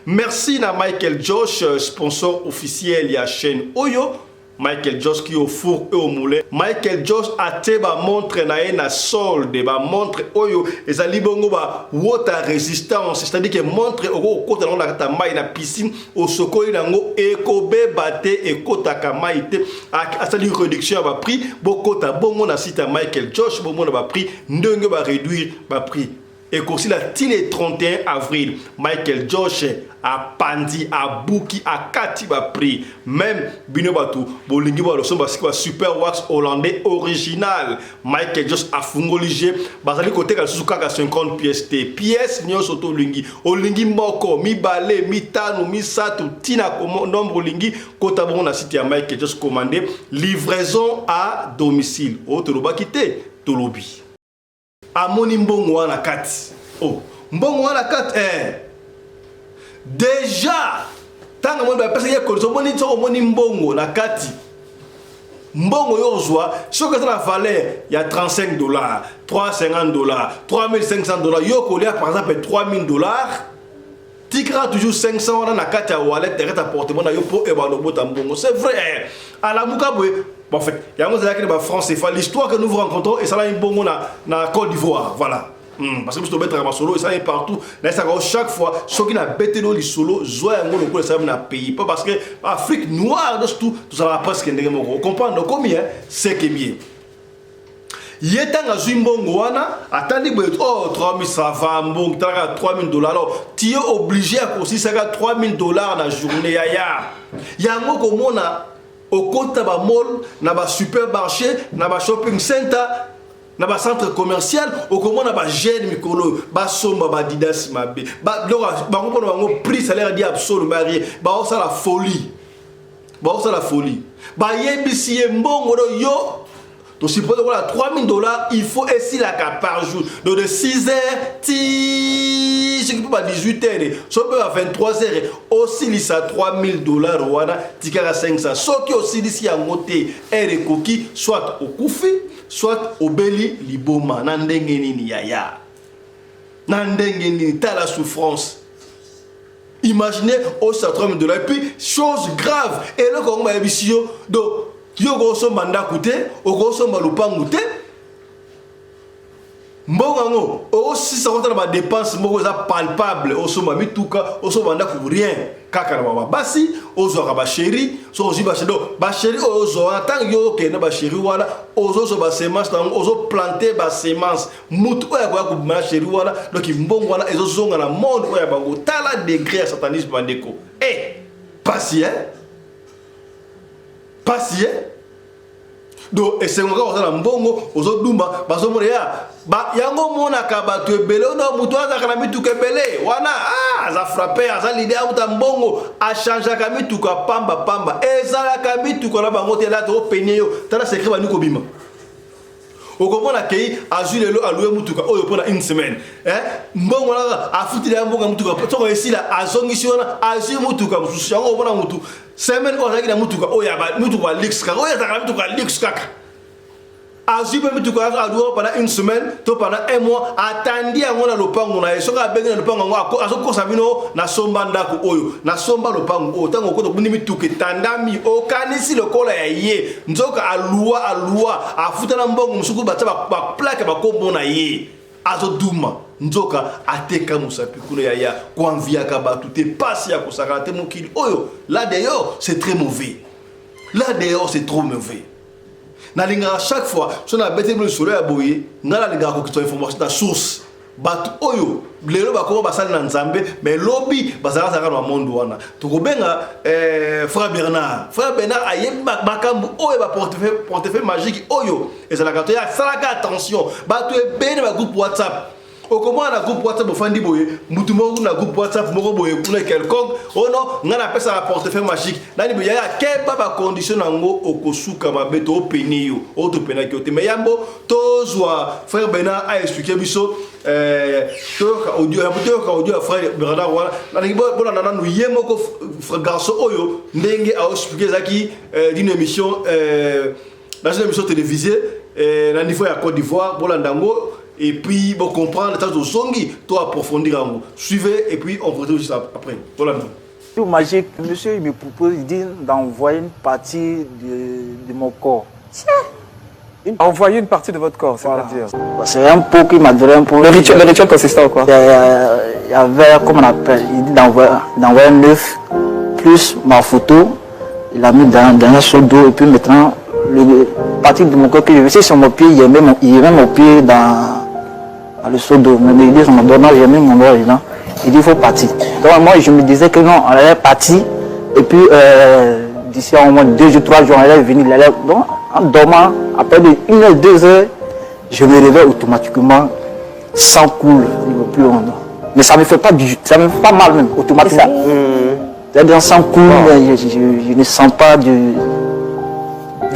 Merci à Michael Josh, sponsor officiel de la chaîne Oyo. Michael Josh qui au four et au moulin. Michael Josh a te ba montre na solde ba montre Oyo et ça libongo ba water resistance, c'est-à-dire que montre au côté dans la mai na piscine au soko nango ekobe bate et kota kamaite a ça une réduction ba prix boko ta bongo na site Michael Josh bongo na ba prix ndenge ba réduire ba prix. Et aussi la le 31 avril, Michael Josh a pandi, a bouki, a kati ba prix. Même Bino Batou, Bolingi ba loson basi ba super wax hollandais original. Michael Josh a fungolige, basali côté ka susu kaka 50 pièces te. Pièces nyo soto lingi. Olingi moko, mi balé, mi tanu, mi satu, tina nombre lingi kota bon na site ya Michael Josh commandé livraison à domicile. O toloba kité, tolobi. Amoni mbongo wana kati. Oh, mbongo wana kati déjà tanga moni ba pesa ye ko moni to moni mbongo na kati. Mbongo yo zwa, soka la valeur il y a $35, $350, $3500 yo ko par exemple $3000. Tikra toujours 500 wana na kati ya wallet derrière ta portement na yo po e ba no bota mbongo. C'est vrai. À la mukabwe en fait, il y a un France, c'est l'histoire que nous vous rencontrons et ça là un bon na Côte d'Ivoire, voilà. Parce que vous êtes à solo et ça est partout. Là, ça chaque fois, ceux qui n'ont pas été dans les solos, zoé un gros coup ça na pays. Pas parce que Afrique noire, tout ça va presque vous comprenez combien c'est que bien. Yetanga Zimbongo wana atandi oh 3000 ça va mbong tanga $3000 alors tu es obligé à aussi ça $3000 na journée ya yango komona au côté ba mall na ba supermarché na ba shopping center na ba centre commercial au comment na ba jeune mikolo ba somba ba didas mabe ba ngopona prix salaire di absolu marié ba osa la folie ba yebisi mbongo do yo to suppose que $3000 il faut essayer la par jour donc de 6h ce qui peut pas 18h so peut à 23h aussi lisa $3000 wana tikara 500 so qui aussi lisi ya ngote ere koki soit au kufi soit au beli liboma na ndenge nini yaya na ndenge nini ta la souffrance. Imaginez au $3000 et puis chose grave et le Congo ma bisio do yo go so manda kute o go so malupangu te mbongo ngo o si ça compte ba dépense moko za palpable o so mami tuka o so manda ku rien kaka na baba basi o zo ka ba chéri so o ba chedo ba chéri o zo tant yo ke na ba chéri wala o zo so ba semence o zo planter ba semence mutu o ya ko ba chéri wala donc mbongo wala ezo zonga na monde o ya bango tala degré satanisme bandeko patient do esengoka ozala mbongo ozodumba bazomona ba yango mona ka bato ebele ndo mutu azaka na mituka ebele wana aza frappé aza l'idée amuta mbongo a changer ka mituka pamba ezala ka mituka na bango te la to peigner yo tala secret bani ko bima okomona kei azule lo aloué mutuka oyo pona une semaine mbongo na afutile ya mbongo mutuka toko esila azongisi wana azu mutuka mususu yango obona mutu semaine ozaki na mutuka oyo ba mutuka lix kaka oyo taka mutuka lix kaka azu pe mutuka aloué pendant une semaine to pendant un mois atandi yango na lopango na esoka bengi na lopango ngo azokosa bino na somba ndako oyo na somba lopango oyo tango ko to buni mituka tandami okanisi lokola ya ye nzoka alua afuta na mbongo musuku bata ba plaque ba kombo na ye azoduma nzoka ateka musapi kuno ya kwanvia ka batu te pasi ya kosaka te mokili oyo là d'ailleurs c'est très mauvais là d'ailleurs c'est trop mauvais. Na linga chaque fois so na bete le soleil ya boye ngala linga ko kitwa information ta source batu oyo lelo bakoma basali na nzambe mais lobby bazala saka na monde wana tokobenga frère Bernard ayeb bakambu oyo ba portefeuille magique oyo ezalaka to ya salaka attention batu ebene ba groupe WhatsApp okomona na groupe WhatsApp ofandi boye mutu moko na groupe WhatsApp moko boye kuna quelconque ono ngana pesa la portefeuille magique nani boya ya keba ba condition nango okosuka mabeto openio auto penaki ote mais yambo tozwa frère Bernard a expliqué biso toka audio frère Bernard wala nani bona nanu yemoko frère garçon oyo ndenge a expliqué zaki d'une émission dans une émission télévisée na niveau ya Côte d'Ivoire bola ndango et puis bon comprendre les tâches de Zongi, toi approfondir en vous. Suivez et puis on vous retrouve juste après. Voilà. Tout magique, monsieur, il me propose d'envoyer une partie de mon corps. Envoyer une partie de votre corps, c'est-à-dire C'est un pot qui m'a donné un pot. Le rituel consistant en quoi? Il y avait, comment on appelle, il dit d'envoyer un œuf, plus ma photo, il a mis dans un seau d'eau, et puis maintenant, le partie de mon corps que je veux, c'est sur mon pied, il met mon pied dans le seau d'eau. Mais il dit, sur mon doigt, j'ai mis mon doigt dedans. Il dit, il faut partir. Donc moi, je me disais que non, on allait partir, et puis d'ici au moins 2 jours, 3 jours, on allait venir. Donc, en dormant, après 1 heure, 2 heures, je me réveille automatiquement, sans coule, il ne va plus en. Mais ça ne me fait pas mal même, automatiquement. C'est-à-dire sans coule, je ne sens pas de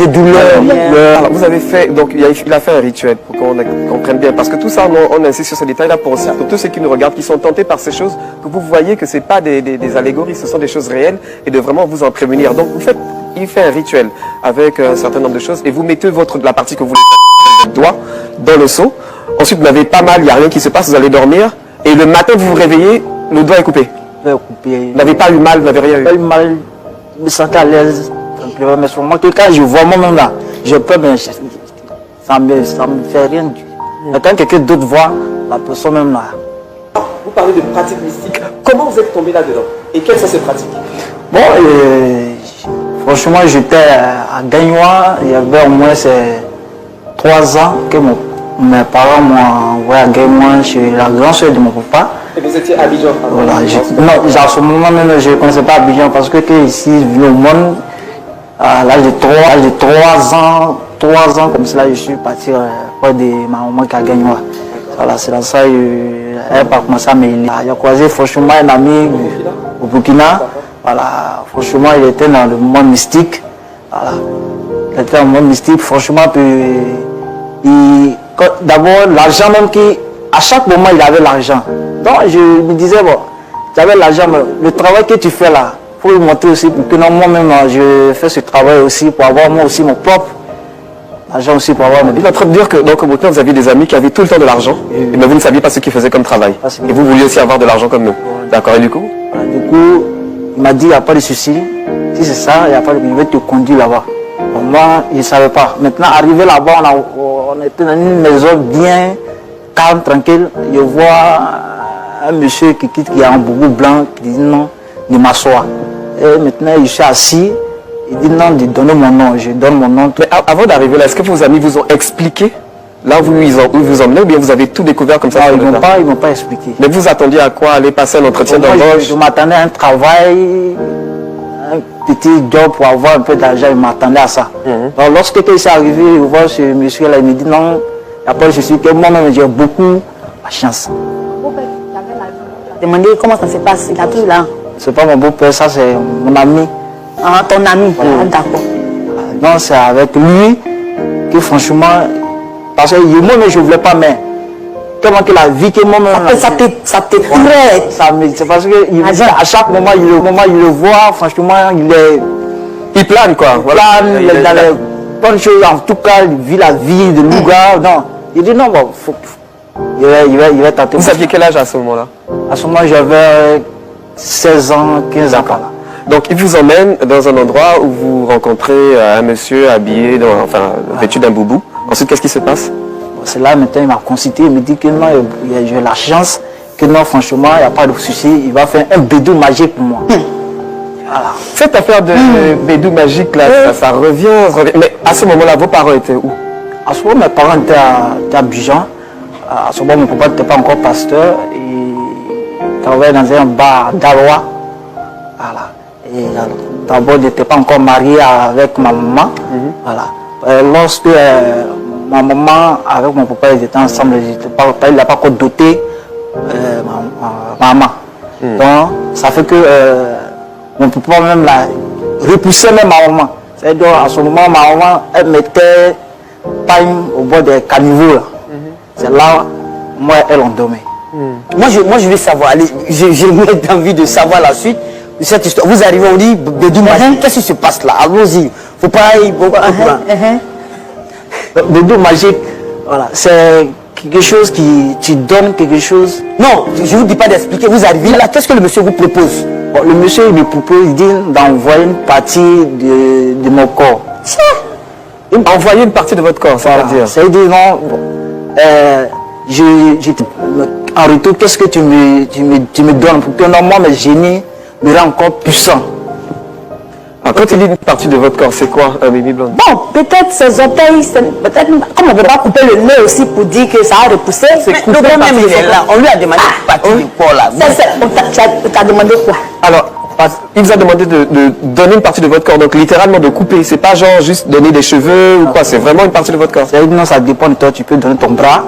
douleur. Alors, vous avez fait, donc il a fait un rituel pour qu'on comprenne bien, parce que tout ça, on insiste sur ce détail-là pour tous ceux qui nous regardent, qui sont tentés par ces choses, que vous voyez que ce n'est pas des allégories, ce sont des choses réelles, et de vraiment vous en prémunir. Donc il fait un rituel avec un certain nombre de choses, et vous mettez la partie que vous voulez, le doigt, dans le seau. Ensuite, vous n'avez pas mal, il n'y a rien qui se passe, vous allez dormir, et le matin, vous vous réveillez, le doigt est coupé. Vous n'avez pas eu mal, vous n'avez rien eu. Pas eu mal, je me sentais à l'aise. Mais sur moi, quand je vois moi-même là, je peux, mais ça me fait rien. Mais quand quelqu'un d'autre voit, la personne même là. Vous parlez de pratiques mystiques. Comment vous êtes tombé là-dedans? Et quelles sont ces pratiques? Bon, franchement, j'étais à Gagnois, il y avait au moins 3 ans que mes parents m'ont envoyé à Gagnois chez la grande soeur de mon papa. Et vous étiez à Abidjan? Voilà, non, à ce moment même, je ne connaissais pas Abidjan parce que ici, venu au monde, à l'âge de 3 ans, comme cela, je suis parti près de ma maman qui a gagné. Voilà, c'est dans ça qu'elle a commencé à m'aider. J'ai croisé franchement un ami au Burkina. Voilà, franchement, il était dans le monde mystique. Voilà, il était dans le monde mystique, franchement. D'abord, l'argent même à chaque moment, il avait l'argent. Donc, je me disais, bon, tu avais l'argent, mais le travail que tu fais là, il faut le montrer aussi pour que moi-même, je fais ce travail aussi pour avoir moi aussi mon propre argent aussi pour avoir. Il est en train de dire que donc au Burkina, vous aviez des amis qui avaient tout le temps de l'argent, mais vous ne saviez pas ce qu'ils faisaient comme travail. Et vous vouliez aussi avoir de l'argent comme eux. D'accord, et du coup? Du coup, il m'a dit, il n'y a pas de souci. Si c'est ça, il n'y a pas de souci, je vais te conduire là-bas. Moi, je ne savais pas. Maintenant, arrivé là-bas, on était dans une maison bien calme, tranquille. Je vois un monsieur qui a un boubou blanc, qui dit non, de m'asseoir. Et maintenant, je suis assis. Il dit non, de donner mon nom. Je donne mon nom. Mais avant d'arriver là, est-ce que vos amis vous ont expliqué là où vous emmenez ou bien vous avez tout découvert comme ça? Non, ils ne m'ont pas expliqué. Mais vous attendiez à quoi? Aller passer un entretien d'embauche? Je m'attendais à un travail, un petit job pour avoir un peu d'argent. Je m'attendais à ça. Donc, lorsque il s'est arrivé, je vois ce monsieur-là, il me dit non. Après, je suis que moi-même, j'ai beaucoup de chance. Demandez comment ça se passe, il a tout là. C'est pas mon beau-père, ça c'est mon ami. Ah, ton ami, voilà. D'accord. Donc c'est avec lui que franchement, parce que moi-même je ne voulais pas, mais comment que la vie que moi-même... Ça te traite. C'est parce que à chaque moment, il le voit, franchement, il plane quoi. Voilà, il est dans les bonnes choses, en tout cas, il vit la vie de Louga. Non, il dit non, bon, il va tenter. Vous aviez quel âge à ce moment-là? À ce moment, j'avais 16 ans, 15 ans. Donc il vous emmène dans un endroit où vous rencontrez un monsieur habillé, vêtu d'un boubou. Ensuite, qu'est-ce qui se passe? C'est là maintenant il m'a consulté, il me dit que non, j'ai la chance, que non, franchement, il n'y a pas de souci, il va faire un bédou magique pour moi. Voilà. Cette affaire de bédou magique là, ça revient. Mais à ce moment-là, vos parents étaient où? À ce moment, mes parents étaient à Abidjan. À ce moment, mon papa n'était pas encore pasteur. Il travaillait dans un bar d'Alois. Voilà. Et d'abord, il n'était pas encore marié avec ma maman. Voilà. Lorsque ma maman, avec mon papa, ils étaient ensemble, il n'a pas encore doté ma maman. Donc, ça fait que mon papa même l'a repoussé même ma maman. C'est-à-dire, à ce moment, ma maman, elle mettait paille au bord des caniveaux. C'est là, moi, elle endormait. Moi, je veux savoir, j'ai envie de savoir la suite de cette histoire. Vous arrivez, on dit, bédou magique, qu'est-ce qui se passe là? Allons-y. Faut pas y... Bédou magique, voilà, c'est quelque chose qui... Tu donnes quelque chose. Non, je ne vous dis pas d'expliquer. Vous arrivez là, qu'est-ce que le monsieur vous propose? Bon, le monsieur il me propose, il dit d'envoyer une partie de mon corps. Envoyer une partie de votre corps, ça veut dire. Ça veut dire non. Bon, en retour, qu'est-ce que tu me donnes pour que non, moi, mes génies me rendent encore puissant. Ah, quand il dit une partie de votre corps, c'est quoi, Mimi Blonde? Bon, peut-être ses orteils, peut-être, comme on ne peut pas couper le nez aussi pour dire que ça a repoussé, Le problème même, il est là. On lui a demandé une partie du corps là. on t'a demandé quoi? Alors, il vous a demandé de donner une partie de votre corps, donc littéralement de couper. C'est pas genre juste donner des cheveux ou quoi, c'est vraiment une partie de votre corps. Ça veut dire non, ça dépend de toi. Tu peux donner ton bras,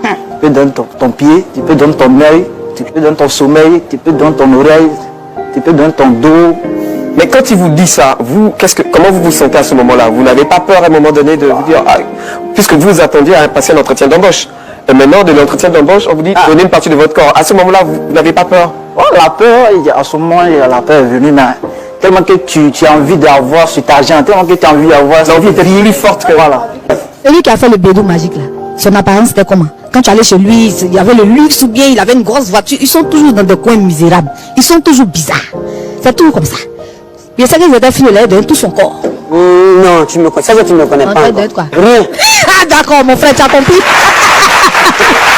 tu peux donner ton pied, tu peux donner ton œil, tu peux donner ton sommeil, tu peux donner ton oreille, tu peux donner ton dos. Mais quand il vous dit ça, vous, comment vous vous sentez à ce moment-là? Vous n'avez pas peur à un moment donné de vous dire, puisque vous attendiez à passer un entretien d'embauche. Et maintenant, de l'entretien d'embauche, on vous dit, donnez une partie de votre corps. À ce moment-là, vous n'avez pas peur? Oh, la peur, à ce moment, la peur est venue, mais tellement que tu as envie d'avoir cet argent, tellement que tu as envie d'avoir... L'envie était plus forte que... Voilà. Celui qui a fait le bédou magique là, son apparence c'était comment? Quand tu allais chez lui, il y avait le luxe ou bien il avait une grosse voiture. Ils sont toujours dans des coins misérables. Ils sont toujours bizarres. C'est toujours comme ça. Il sait qu'ils étaient filles, il a donné tout son corps. Non, tu me connais. Ça, tu ne me connais Non, pas. doit être quoi? Rien. Ah d'accord, mon frère, tu as compris?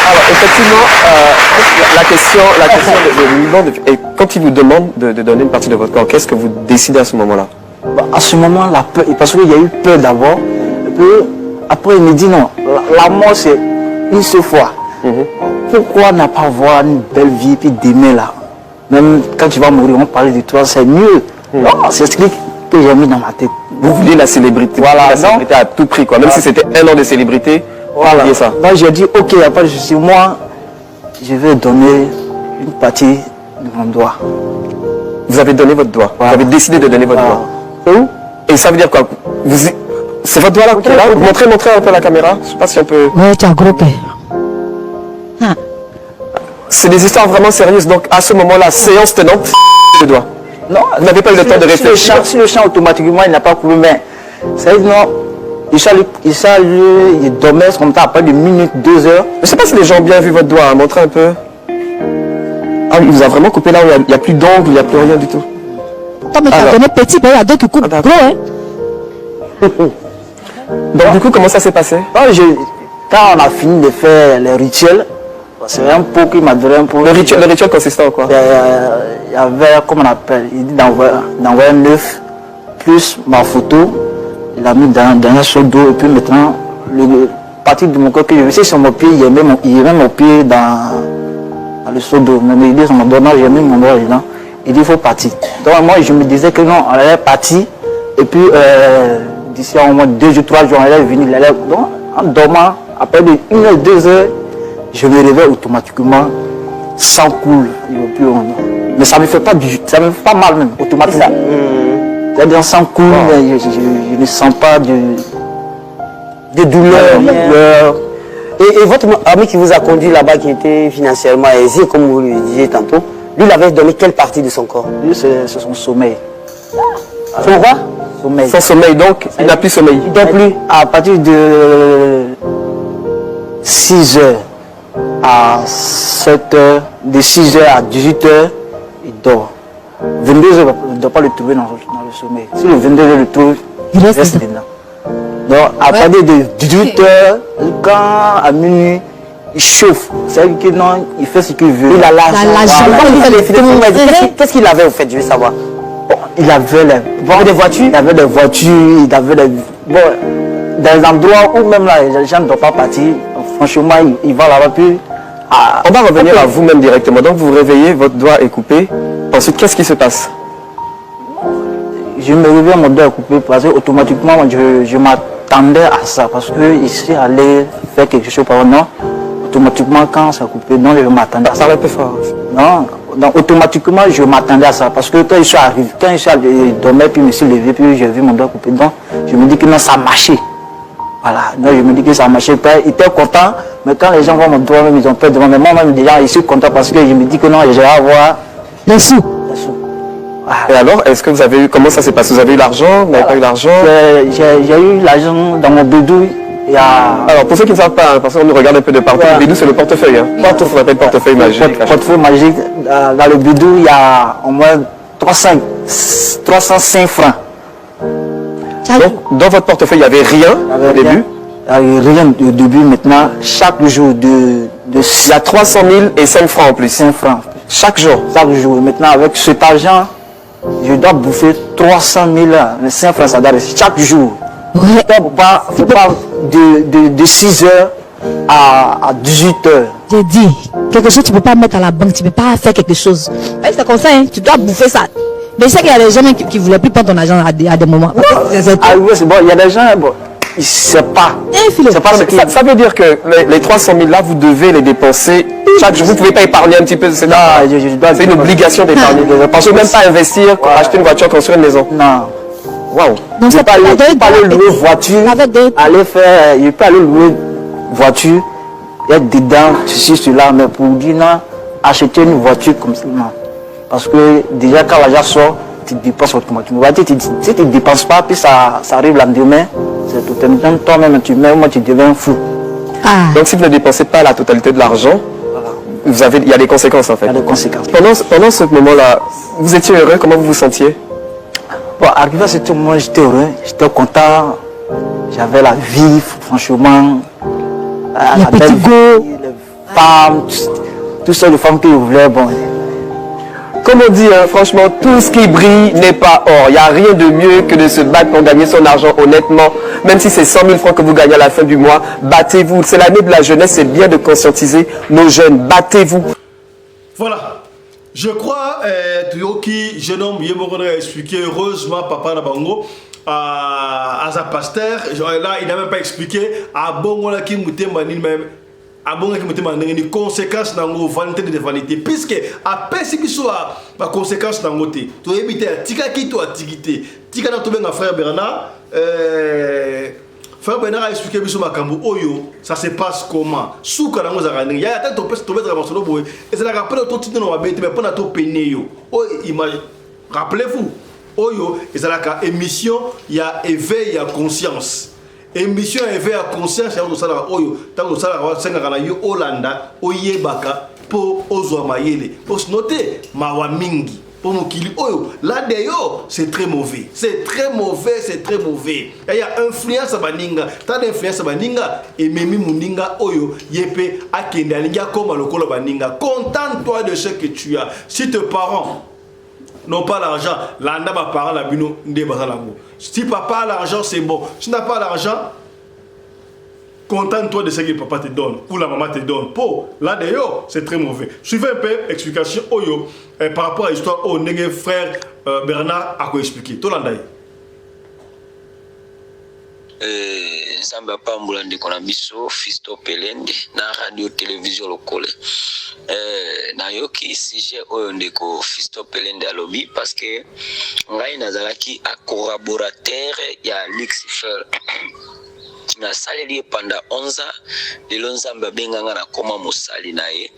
Alors, effectivement, la question de Mimi Blonde, et quand il vous demande de donner une partie de votre corps, qu'est-ce que vous décidez à ce moment-là? À ce moment, la peur, parce qu'il y a eu peur d'abord, et puis après il me dit non, la mort c'est une seule fois. Pourquoi ne pas avoir une belle vie puis d'aimer là? Même quand tu vas mourir, on parle de toi, c'est mieux. Non, c'est ce que j'ai mis dans ma tête. Vous vouliez la célébrité, Voilà, la célébrité à tout prix, quoi. Même si c'était un an de célébrité, Voilà. vous vouliez ça. Donc j'ai dit ok, après je suis moi, je vais donner une partie de mon doigt. Vous avez donné votre doigt. Voilà. Vous avez décidé de donner votre Voilà. doigt. C'est où? Et ça veut dire quoi? C'est votre doigt là qui est là? Montrez un peu la caméra. Je sais pas si on peut... Ouais, tu as gros cœur. C'est des histoires vraiment sérieuses. Donc à ce moment-là, séance tenante, le doigt. Non, Vous n'avez pas eu le temps de réfléchir. Si le chant automatiquement il n'a pas coupé, mais ça veut dire non, il dormait comme ça après 2 minutes, 2 heures. Je sais pas si les gens ont bien vu votre doigt. Montrez un peu. Ah, il vous a vraiment coupé là où il n'y a plus d'ongle, il n'y a plus rien du tout. Toi, mais tu as Alors. donné petit, mais il y a d'autres qui coupent gros, hein? Donc du coup, comment ça s'est passé? Quand on a fini de faire les rituels, c'est un pot qui m'a donné un pot. Le rituel consistait en quoi? Il y avait, comment on appelle, il dit d'envoyer un œuf, plus ma photo, il a mis dans un seau d'eau, et puis maintenant, le partie de mon corps que je sais sur mon pied, il met mon pied dans le seau d'eau. Mais il dit sur mon doigt, non, j'ai mis mon doigt dedans. Il dit il faut partir. Donc moi je me disais que non, on allait partir, et puis d'ici à au moins 2 jours, 3 jours, on allait venir. Donc en dormant, après 1 heure, 2 heures, je me réveille automatiquement, sans coule, il ne plus on. Mais ça ne me fait pas ça me fait pas mal même, automatiquement. C'est-à-dire sans coule, je ne sens pas de douleur. Et votre ami qui vous a conduit là-bas, qui était financièrement aisé, comme vous le disiez tantôt, lui, il avait donné quelle partie de son corps? Lui, c'est son sommeil. Son quoi? Sommeil. Son sommeil, donc il n'a plus sommeil. Il dort plus. À partir de 6 heures à 7 heures, de 6 heures à 18 heures, il dort. 22 heures, il ne doit pas le trouver dans le sommeil. Si le 22 heures le trouve, il reste dedans. Donc à partir de 18 heures, quand à minuit, il chauffe. C'est-à-dire que non, il fait ce qu'il veut. Il a l'argent. Qu'est-ce qu'il avait au fait? Je veux savoir. Il avait des voitures. Il avait des voitures, il avait des... Bon, dans les endroits où même là, les gens ne doivent pas partir, franchement, il va là-bas plus. On va revenir à vous-même directement. Donc vous vous réveillez, votre doigt est coupé. Ensuite, qu'est-ce qui se passe? Je me réveille, mon doigt est coupé parce que automatiquement, je m'attendais à ça. Parce que ici, aller faire quelque chose par non, automatiquement, quand c'est coupé, non, je m'attendais à ça. Parle un peu fort. Non, donc automatiquement, je m'attendais à ça. Parce que quand je suis arrivé, quand je suis allé dormir, puis je me suis levé, puis j'ai vu mon doigt coupé. Donc, je me dis que non, ça marchait. Voilà, donc je me dis que ça marchait pas. Il était content, mais quand les gens voient mon doigt, même, ils ont peur de moi. Mais moi-même, déjà, je suis content parce que je me dis que non, je vais avoir Les sous. les sous. Et alors, est-ce que vous avez eu, comment ça s'est passé? Vous avez eu l'argent? Vous n'avez pas eu l'argent? J'ai eu l'argent dans mon bédou, il y a... Alors, pour ceux qui ne savent pas, parce qu'on nous regarde un peu de partout, le bidou, c'est le portefeuille. Hein. On appelle portefeuille magique. Portefeuille magique. Dans le bidou, il y a au moins 305 francs. Donc, dans votre portefeuille, il n'y avait rien au début. Il n'y avait rien au début. Maintenant, chaque jour, il y a 300 000 et 5 francs en plus. 5 francs. Chaque jour. Chaque jour. Maintenant, avec cet argent, je dois bouffer 300 000, 5 francs, ça doit rester chaque jour. Ouais. Faut pas de 6 heures à 18 heures. J'ai dit, quelque chose tu ne peux pas mettre à la banque, tu ne peux pas faire quelque chose. C'est comme ça, hein, tu dois bouffer ça. Mais je sais qu'il y a des gens qui ne voulaient plus prendre ton argent à des moments. Ah oui, c'est bon, il y a des gens, bon, ils ne savent pas. Ça veut dire que les 300 000 là, vous devez les dépenser chaque jour. Vous ne pouvez pas épargner un petit peu. C'est une obligation d'épargner. Vous ne pouvez même pas investir, acheter une voiture, construire une maison. Non. Waouh. Donc Il peut aller louer voiture, il peut aller louer voiture, être dedans, ceci, cela, mais pour dire non, acheter une voiture comme ça, non. Parce que déjà quand l'argent sort, tu dépenses automatiquement. Si tu ne dépenses pas, puis ça arrive le lendemain, c'est tout un temps, toi-même tu mets, moi tu deviens fou. Ah. Donc si vous ne dépensez pas la totalité de l'argent, il y a des conséquences en fait. Il y a des conséquences. Pendant ce moment-là, vous étiez heureux, comment vous vous sentiez? Bon, arrivé à ce moment, j'étais heureux, j'étais content, j'avais la vie, franchement, la belle vie, les femmes, toutes sortes de femmes que je voulais, bon. Comme on dit, hein, franchement, tout ce qui brille n'est pas or. Il n'y a rien de mieux que de se battre pour gagner son argent honnêtement. Même si c'est 100 000 francs que vous gagnez à la fin du mois, battez-vous. C'est l'année de la jeunesse, c'est bien de conscientiser nos jeunes. Battez-vous. Voilà. Je crois, Tuyoki, jeune homme, il a expliqué heureusement, papa Nabango, à sa pasteur. Là, il n'a même pas expliqué à Bongo là qui moutait manine même. À Bongo qui moutait manine, les conséquences dans nos vanité de vanité. Puisque, après ce qui soit, la conséquence dans nos thé. Tu as évité à Tika qui tu as tigité. Tika n'a trouvé un frère Bernard. Frère Bernard a expliqué que Oyo, ça se passe comment? Souka na ngoza rani. Ya ta to pese to mettre dans boy. Et c'est la rappel to titre no abete mais pas to peine yo. Oh image. Rappelez-vous. Oyo, et c'est la émission, il y a éveil à conscience. Émission éveil à conscience, il y a do sala oyo, tant do sala wa senga kana yo Olanda, oyebaka po ozwa mayele. Pour se noter mawa mingi. Pour mokili oyo là d'ailleurs c'est très mauvais, c'est très mauvais, c'est très mauvais. Il y a influence à baninga, tant d'influence à baninga et memi muninga oyo yepe akende alinga comme lokolo baninga. Contente-toi de ce que tu as. Si tes parents n'ont pas l'argent, l'anda ma parent la bino ndé basalango. Si papa a l'argent c'est bon. Si tu n'as pas l'argent, contente-toi de ce que papa te donne ou la maman te donne. Pour là d'ailleurs, c'est très mauvais. Suivez un peu explication Oyo par rapport à l'histoire au nègre frère Bernard a quoi expliquer. Tolandaï. Zamba pambula ndeko na biso Fisto Pelende na radio télévision lokole. Na yoki sujet oyo ndeko Fisto Pelende alobi parce que ngai nazalaki a collaborateur ya Lucifer. Na saleli pendant 11 ans de lonzamba benganga na koma musali naye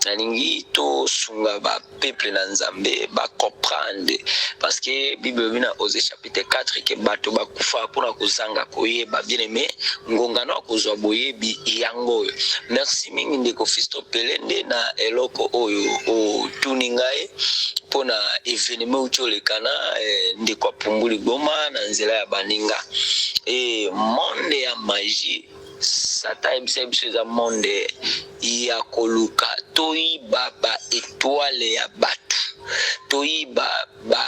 na lingi to sunga ba peuple na nzambe ba comprendre parce que Bible bina Osée chapitre 4 que bato ba kufa pona kozanga koyeba bien aimé ngongano akozwa boyebi yango. Merci mingi ndeko Fisto Pelende na eloko oyo o tuningae pona événement utolekana ndeko punguli goma na nzela ya baninga et monde ya magie sata ebise za monde ya koluka toyiba ba étoile ya batu toyiba ba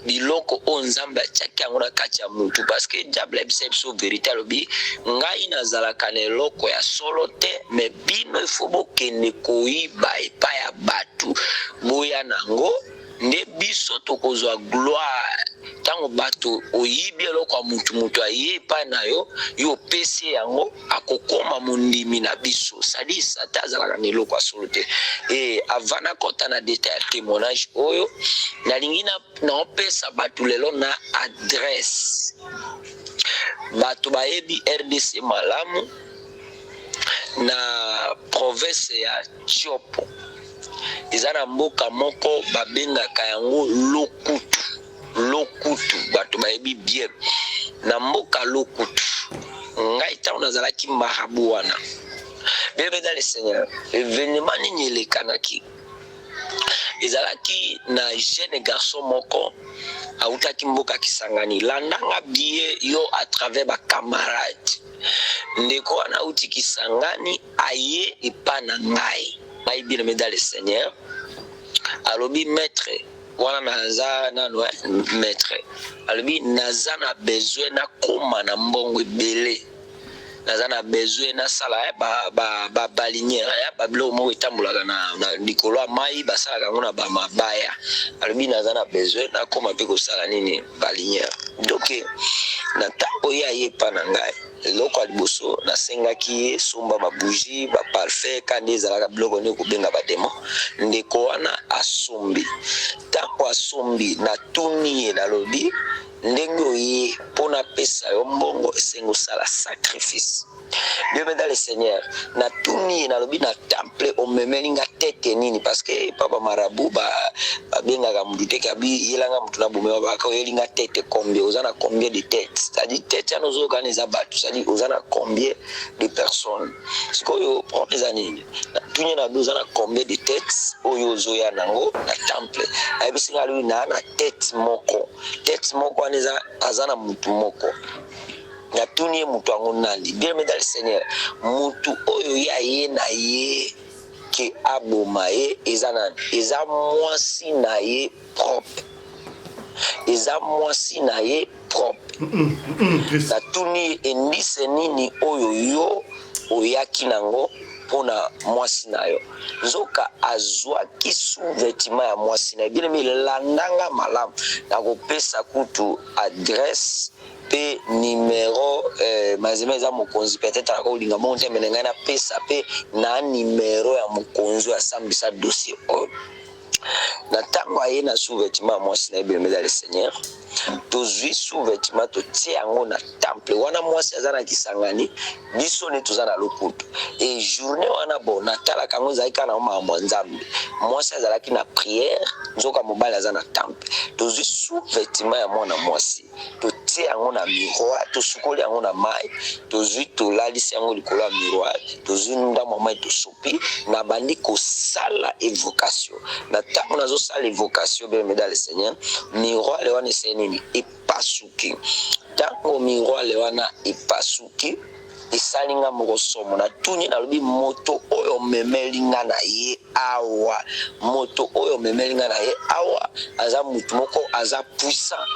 biloko onzamba chaki yango na kati ya mutu parce que diable ebise biso vérité alobi ngai nazalaka na eloko ya solo te mais bino ifo bokende koyiba epa ya batu boya nango nde biso tokozwa gloire tango bato oyibi eloko ya mutu ayepa na yo yo pese yango akokoma mondimi na biso sadi sata azalaka na eloko ya solo te et avana kota na détail ya témoignage oyo nalingi naopesa bato lelo na adresse bato bayebi RDC malamu na province ya Chiopo ezana mboka moko babengaka yango Lokutu bato bayebi bien na mboka Lokutu ngai ta nazalaki marabu wana bien dans le Seigneur événement nini elekanaki ezalaki na jeune garçon moko autaki mboka Kisangani landanga billet yo à travers ba camarade ndeko wana uti Kisangani aye ipana ngai bien dans le Seigneur alobi maître wana naza nano maître alobi naza na besoin na koma na mbongo ebele naza na besoin na sala ba balinière ba bilo mo etambulaka na likolo ya mai basalaka ngo na ba mabaya alobi naza na besoin na koma pe ko sala nini balinière donc na tango ya yepa na ngai loko aliboso na sengaki somba ba bougie ba parfum kandi ezalaka biloko ne ko benga ba demo ndeko wana asombi tango asombi na tuni na lobi ndenge oye pona pesa yo mbongo esengo sala sacrifice Dieu me dans le Seigneur na tuni na lobi na temple o memelinga tete nini parce que papa marabu ba benga ka mudute ka bi yelanga mutu na bomeo ba ka yelinga tete combien ozana combien de têtes c'est-à-dire tête ya nozo organiser batu c'est-à-dire ozana combien de personnes sikoyo pour les années na tuni na ozana combien de têtes oyo zoya nango na temple abisinga lui na tête moko aneza azana mutu moko na tuni mutu ango nandi bien me dans le Seigneur mutu oyo ya ye na ye ke aboma ye eza mwasi na ye propre na tuni endise nini oyo yo oyaki nango pona mwasi na yo nzoka azwaki sous-vêtement ya mwasi na ye bien me landanga malamu na kopesa kutu adresse pe numéro mazema za mokonzi peut-être akolinga monte menenga na pesa pe na numéro ya mokonzi ya sambisa dossier na tango aye na sous-vêtement mwasi na bien dans le Seigneur tozwi sous-vêtement to tiango na temple wana mwasi azana Kisangani biso ne tozana lokutu et journée wana bona tala kango zaika na mambo nzambe mwasi azalaki na prière nzoka mobali azana temple tozwi sous-vêtement ya mwana mwasi to tiango na miroir to sukoli yango na mai tozwi to lalisi yango likolo ya miroir tozwi nda mama to sopi na bandi ko sala évocation na tango nazo sala évocation bien dans le Seigneur miroir le wana senini epasuki tango miroir le wana epasuki esalinga moko somo na tuni na lobi moto oyo memelinga na ye awa aza mutu moko aza puissant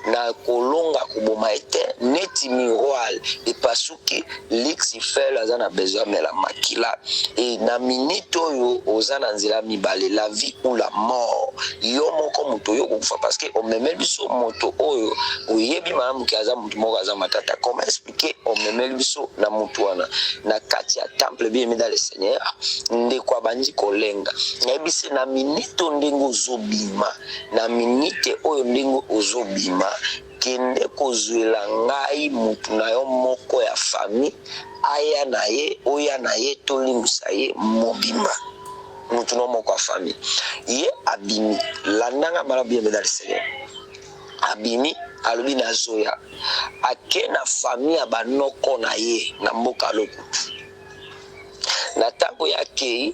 na kolonga kuboma ete neti miroir epasuki lixifel aza na besoin mela makila et na minute oyo oza na nzela mibale la vie ou la mort yo moko muto yo kufa parce que o memeli biso moto oyo oyebi malamu ki aza mutu moko aza matata comment expliquer o memeli biso na mutu wana na kati ya temple bien dans le Seigneur ndeko abandi kolenga ngayebise na minute ndenge ozobima na minute oyo ndenge ozobima kende kozwela ngai mutu na yo moko ya famille aya na ye oya na ye tolimusa ye mobimba mutu no moko ya famille ye abimi landanga mala bien dans le Seigneur abimi alobi na zoya ake na famille ya banoko na ye na mboka lokutu na tango yake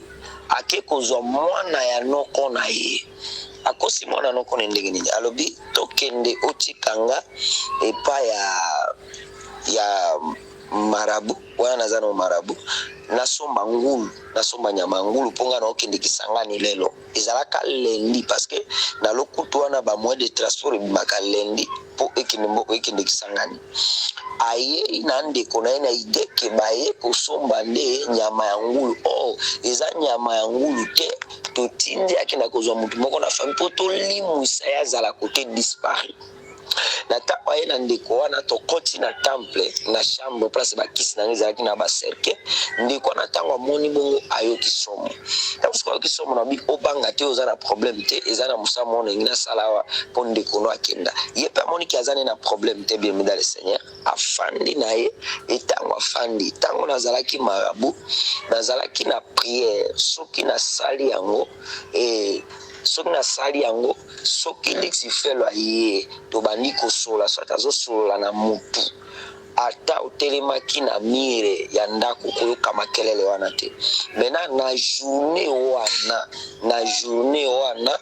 ake kozwa mwana ya noko na ye akosi mwana noko ndenge nini alobi tokende otikanga epa ya marabu wana nazana marabu nasomba nyama ngulu ponga na okende Kisangani lelo ezalaka lendi parce que na lokutu wana ba moyen de transport bimaka lendi po ekende Kisangani aye na ndeko na ina ideke baye kosomba nde nyama ya ngulu eza nyama ya ngulu te totindi akina kozwa mutu moko na famille po tolimuisa ya zala kote dispari na tango aye na ndeko wana tokoti na temple na chambre place bakisi na ezalaki na baserke ndeko na tango amoni bongo ayoki somo tango siko ayoki somo na bi obanga te oza na problème te eza na musa mona ngina salawa po ndeko no akenda ye pe amoni ki azane na problème te bien dans le Seigneur afandi na ye etango afandi tango nazalaki marabu nazalaki na prière soki na sali yango soki na sali yango soki lixifelo aye to bandi kosola so atazo sola na mutu ata otelemaki na mire ya ndako koyoka makelele wana te. Maintenant na journée wana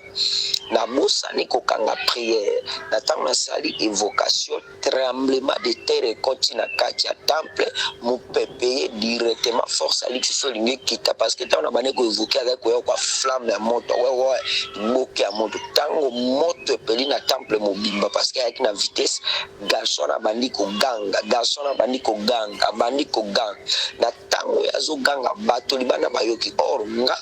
na bosani kokanga prière na tango nasali évocation tremblement de terre ekoti na kati ya temple mopepeye directement force aliksi solingi kita parce que tango na bane ko évoquer avec koyo kwa flamme ya moto ouais boke ya moto tango moto epeli na temple mobimba parce que avec na vitesse garçon na bandi ko ganga na tango ya zo ganga bato libana bayoki or nga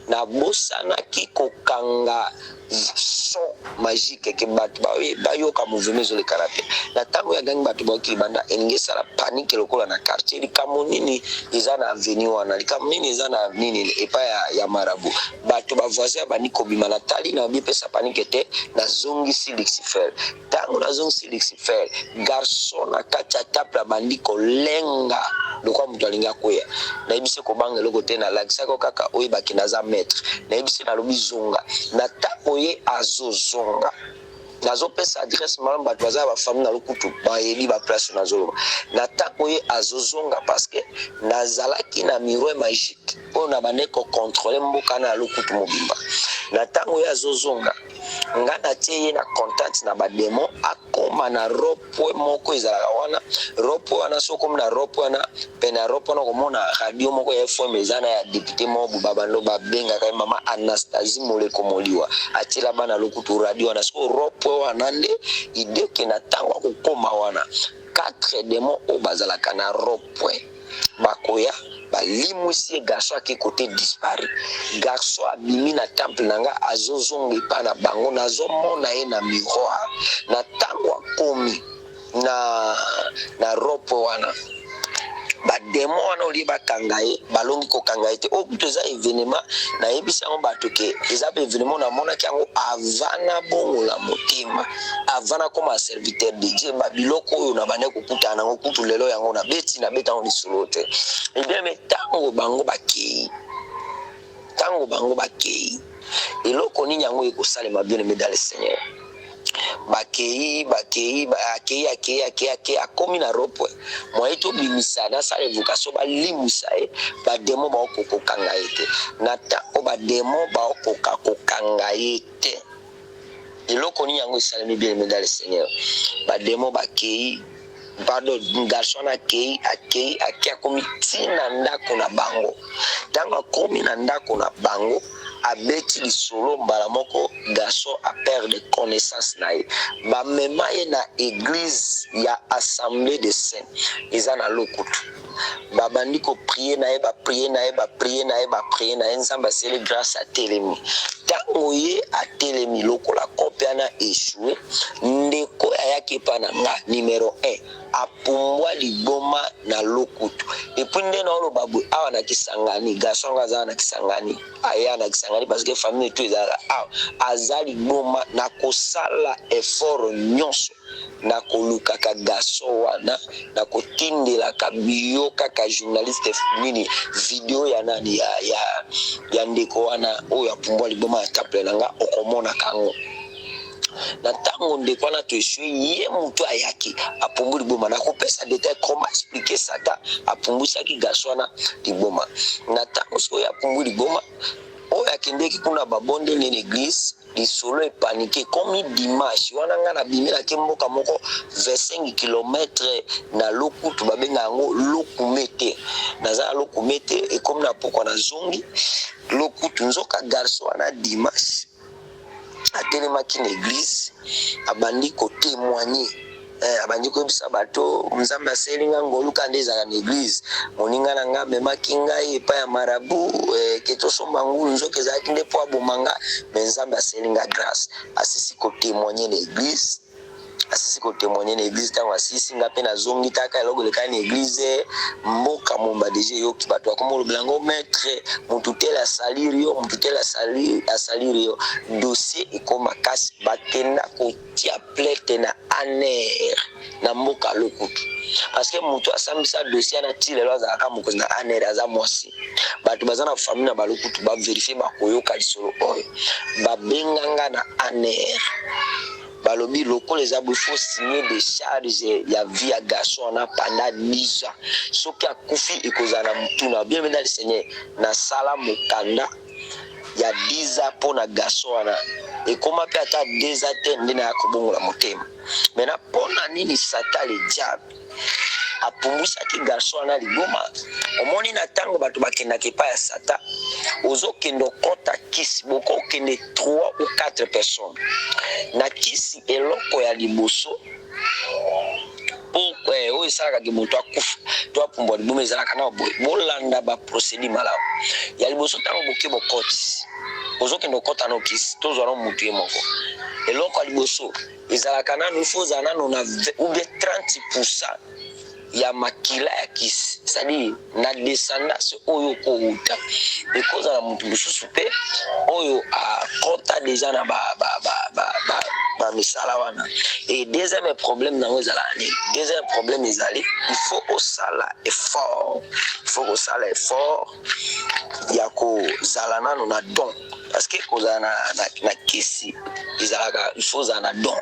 na bosana ki kokanga son magique ke bato bayoka mouvement zo le karaté na tango ya gangi bato bayoki libanda engesa la panique lokola na quartier likamonini eza na avenue wana likamonini eza na nini epa ya marabu bato ba voisin bani kobima na tali na bipesa panique te na zongi si Lucifer tango na zongi si Lucifer garçon na kati ya table bandi kolenga lokwa mutu alinga koya na yebise kobanga loko te na lakisa ko kaka oyi bakina za maître na yebise na lobi zonga na tapo ye azozonga nazo pesa adresse malam bato baza ba famille na lokutu ba yebi ba place na zolo na tapo ye azozonga parce que nazalaki na miroir magique on a bane ko contrôler mboka na lokutu mobimba na tango ye azozonga nga na tie na contact na ba démon akoma na ropo moko ezalaka wana ropo wana soko na ropo wana pena ropo na komona radio moko ya FM ezana ya député mo babando babenga ka mama Anastasie Moleko Moliwa atila bana lokutu radio wana so ropo wana nde ide ke na tango kokoma wana 4 démons o bazalaka na ropo bakoya balimwisi garçon qui côté disparu garçon abimi na temple nanga azozonga pa na bango nazomona ye na miroir na tango akomi na ropo wana ba démon wana oli bakanga ye balongi kokanga ye te o buto za événement na yebisa ngo bato ke eza pe événement na mona ki ngo avana bongo la motima avana comme serviteur de Dieu ba biloko oyo na bane kokutana nango kutu lelo yango na beti na beta ngo solote et bien mais tango bango bakei eloko nini yango ekosalema bien aimé dans le Seigneur bakei akomi na ropo mwaito bimisa na sala évocation balimwisa ye ba démon ba okokanga ye te na tango ba démon ba okokanga ye te eloko nini yango esalemi bien aimé dans le Seigneur ba démon bakei pardon garçon akei akomi tina ndako na bango tango akomi na ndako na bango abeti lisolo mbala moko garçon a perdre connaissance na ye ba mema ye na église ya assemblée de saints eza na lokutu babandi ko prier na ye ba prier na ye nzamba sele grâce à telemi tango ye a telemi lokola kopiana échoué ndeko ayaki pa na nga numéro 1 apumbwa liboma na lokutu epuis nde na olo babu awa na kisangani garçon ngaza na kisangani aya na kisangani parce que famille tout ezala azali liboma na kosala effort nyonso na koluka ka garçon wana na kotindela ka bio kaka journaliste nini video ya nani ya ndeko wana oyo apumbwa liboma ya table nanga okomona kango na tango ndeko wana to esue ye mutu ayaki apumbwa liboma na kopesa détail comment expliquer ça ta apumbwisaki garçon wana liboma na tango so ya apumbwa liboma oyo akendeki kuna babonde na église lisolo epanique comme dimanche wana nga na bimela ke mboka moko 25 km na lokutu babenga yango lokumete naza lokumete et comme na poko na zongi lokutu nzoka garçon wana dimanche atelemaki na église abandi ko témoigner abandi ko bisa bato nzambe aselinga ngoluka nde ezala na église moninga na nga memaki ngai epa ya marabu ke tosomba ngulu nzoka ezalaki nde po abomanga me nzambe aselinga grâce asisi ko témoigner na église tango asisi nga mpe nazongi taka eloko elekani na église mboka momba deja yoki bato bakoma olobela yango maître mutu tele asaliri yo dossier ekoma kasi bakenda kotia plainte na aner na mboka lokutu parce que mutu asambisa dossier na ti lelo azalaka mokonzi na aner aza mwasi bato baza na famille na balokutu baverifie bakoyoka lisolo oyo babenganga na aner balobi lokola eza il faut signer des charges ya vie ya garçon na pendant 10 ans soki akufi ekozala mutuna bien maintenant le Seigneur na sala mokanda ya 10 ans pour na garçon wana ekoma pe ata 2 ans te ndena ya kobongola motema maintenant pona nini Satan le diable apumbwisaki garçon wana liboma omoni na tango bato bakendaki pa ya Satan ozokende okota kisi boko okende 3 ou 4 personnes na kisi eloko ya liboso oyo esalaka moto akufa to apumbwa liboma ezalaka na boye bolanda baprocédure malamu ya liboso ntango boke bokoti ozokende okota no kisi tozwa no mutu ye moko eloko ya liboso ezalaka nanu ifo ozala nano na ou bien 30% ya makila ya kisi c'est-à-dire na descendance oyo kouta ekoza na mutu mususu pe oyo akota déjà na ba misala wana et deuxième problème na ezala ni deuxième problème ezali il faut osala effort ya ko zala nano na don parce que koza na kisi ezalaka il faut zala na don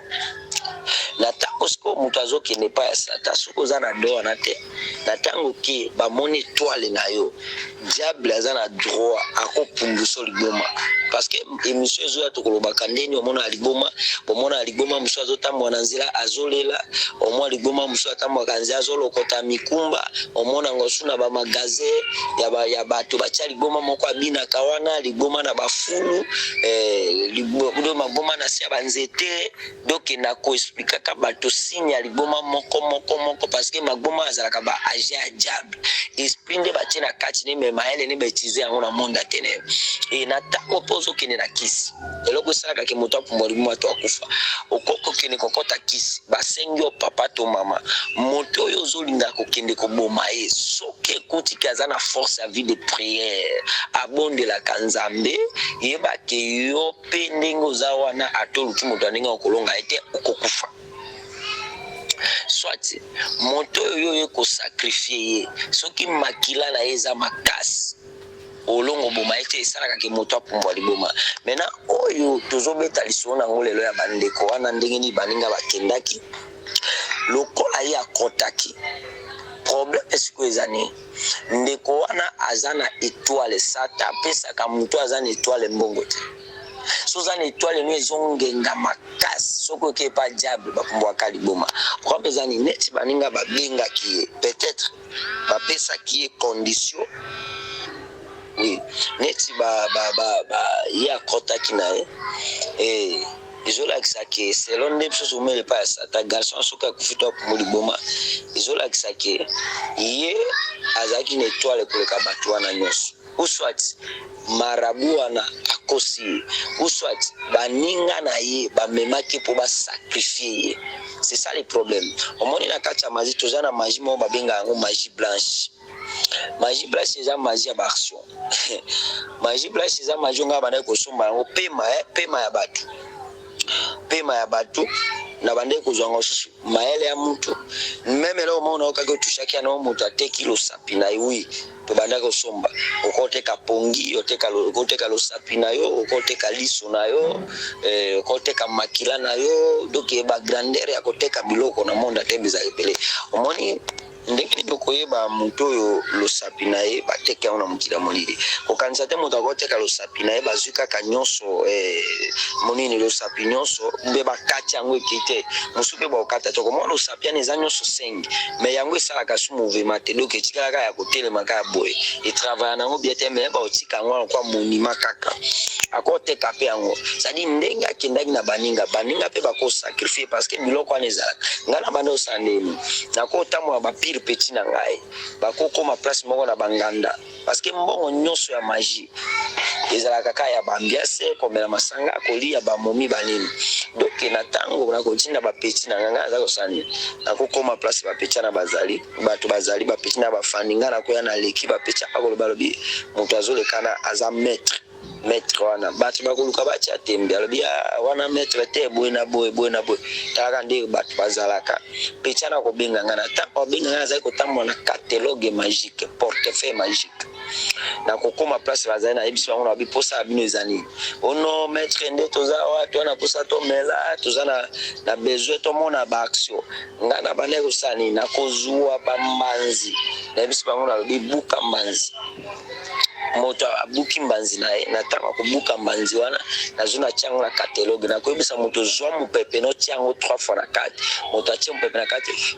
na tango siko mutu azokende pa ya Satan soko oza na do wana te na tango ki bamoni étoile na yo diable aza na droit akopumbusa liboma parce que émission ezoya tokolobaka ndeni omona liboma bomona liboma musu azotambola na nzela azolela omona liboma musu atambola nzela azolokota mikumba omona ngosu na bamagasin ya bato batia liboma moko abinaka wana liboma na bafulu liboma na sia banzete donc na koexplika ka bato signe ya liboma moko parce que magoma azalaka ba agent ya diable esprit nde batie na kati ne memaele ne betize yango na monde atene et na tango pozo kene na kisi eloko esalaka ke moto apumbwa liboma to akufa okoko kene kokota kisi basengi yo papa to mama moto oyo ozolinga kokende koboma ye soki ekuti ke aza na force ya vie de prière abondelaka Nzambe yebake yo mpe ndenge oza wana atoluki moto ndenge okolonga ete okokufa soit moto oyo sacrifier ye soki makila na eza makasi olongo boma ete esalaka ke moto apumbwa liboma maintenant oyo tozobeta liso na ngolelo ya bandeko wana ndenge ni baninga bakendaki lokola ye akotaki problème esiko ezani ndeko wana azana étoile Satan apesaka moto azana étoile mbongo te soza na étoile no ezongenga makasi soko ke pa diable bapumbwaka liboma kwa ezani neti baninga babenga ki peut-être bapesaki ye condition oui neti ye akotaki na ye ezolakisa ke selon nde biso somele pa ya Satan garçon soki akufi to apumbwa liboma ezolakisa ke ye azalaki na étoile koleka bato wana nyonso ou soit marabu wana akosi ou soit baninga na ye bamemaki po basacrifier ye c'est ça le problème omoni na kati ya magie toza na magie moko babenga yango magie blanche eza magie ya baaction magie blanche eza magie nga bandaki kosomba yango pema ya bato na bandeki kozwa ngo susu maele ya mutu meme leo mona okaki otushaki na mutu ateki losapi na oui to bandaki kosomba okoteka pongi okoteka losapi na yo okoteka liso na yo okoteka makila na yo donc ba grandeur ya koteka biloko na monde atembeza epele omoni ndenge ndokoyeba mutu oyo losapi na ye bateke ona mukila molili kokanisa te moto akoteka losapi na ye bazwi kaka nyonso monini losapi nyonso mbe bakati yango ekite mosu mpe bakokata to komona losapi ane eza nyonso sengi me yango esalaka su mouvement te donc etikalaka ya kotelema kaka boye etravaille nango bien te me baotika yango kwa monima kaka akoteka mpe yango c'est-à-dire ndenge akendaki na baninga mpe bakosacrifier parce que biloko wana ezalaka ngai na banda osala ndeni nakotambola bapire petit na ngai bakokoma place moko na banganda parce que mbongo nyonso ya magie ezalaka kaka ya bambiase komela masanga kolia bamomi banini donc na tango nakotinda bapeti na ngai aza kosala nini nakokoma place bapeti na bato bazali bapeti na bafandi ngai nakoya na leki bapeti akoloba lobi moto azolekana aza maître wana bato bakoluka bati atembe alobi wana maître te boye na boye talaka nde bato bazalaka peti na kobenga ngai na tango abenga ngai azali kotambola na catalogue magique portefeuille magique na kokoma place bazali na yebisi bango na biposa bino ezani ono maître nde toza watu na posa to mela toza na besoin to mona ba action ngana bane kosani na kozua ba mbanzi na yebisi bango na bibuka mbanzi moto abuki mbanzi naye nataka kubuka mbanzi wana nazuna chango na catalogue na koyebisa moto zwa mupepe no chango 3 fois na 4 moto atie mupepe na 4